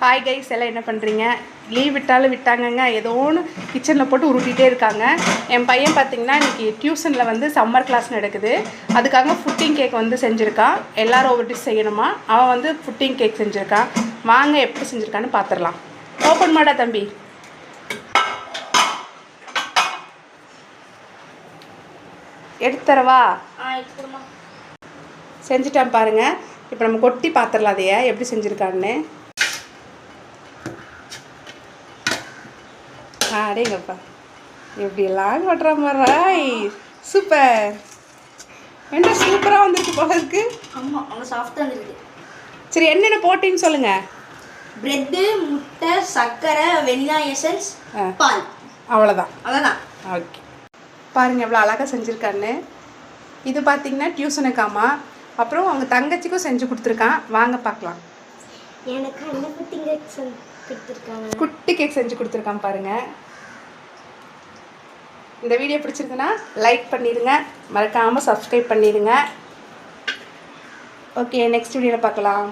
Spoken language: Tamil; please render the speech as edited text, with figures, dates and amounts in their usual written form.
ஹாய் கைஸ், எல்லாம் என்ன பண்ணுறீங்க? லீவ் விட்டாலும் விட்டாங்கங்க, ஏதோ ஒன்று கிச்சனில் போட்டு உருட்டிகிட்டே இருக்காங்க. என் பையன் பார்த்திங்கன்னா இன்றைக்கி டியூஷனில் வந்து சம்மர் கிளாஸ் நடக்குது. அதுக்காக ஃபுட்டிங் கேக் வந்து செஞ்சுருக்கான். எல்லோரும் ஒவ்வொரு டிஷ் செய்யணுமா. அவன் வந்து ஃபுட்டிங் கேக் செஞ்சுருக்கான். வாங்க எப்படி செஞ்சுருக்கான்னு பார்த்துடலாம். ஓப்பன் மாடா தம்பி. எடுத்துறவா? செஞ்சுட்டான் பாருங்கள். இப்போ நம்ம கொட்டி பார்த்துடலாம் அதையே எப்படி செஞ்சுருக்கான்னு. அடேங்கப்பா, எப்படியெல்லாம் கொட்டுற மாதிரி. சூப்பர். என்ன சூப்பராக வந்துருக்கு போல இருக்கு. ஆமாம், அவங்க சாஃப்டாக வந்துருக்கு. சரி, என்னென்ன போட்டின்னு சொல்லுங்கள். ப்ரெட்டு, முட்டை, சர்க்கரை, வெனிலா எசன்ஸ், பால். அவ்வளோதான். அவ்வளோதான். ஓகே, பாருங்கள் எவ்வளோ அழகாக செஞ்சுருக்கான்னு. இது பார்த்திங்கன்னா டியூஷனுக்காமா. அப்புறம் அவங்க தங்கச்சிக்கும் செஞ்சு கொடுத்துருக்கான். வாங்க பார்க்கலாம். எனக்கு என்ன குட்டி கேக் கொடுத்துருக்காங்க. குட்டி கேக் செஞ்சு கொடுத்துருக்கான் பாருங்கள். இந்த வீடியோ பிடிச்சிருக்குன்னா லைக் பண்ணிடுங்க, மறக்காமல் சப்ஸ்கிரைப் பண்ணிடுங்க. ஓகே, நெக்ஸ்ட் வீடியோவில் பார்க்கலாம்.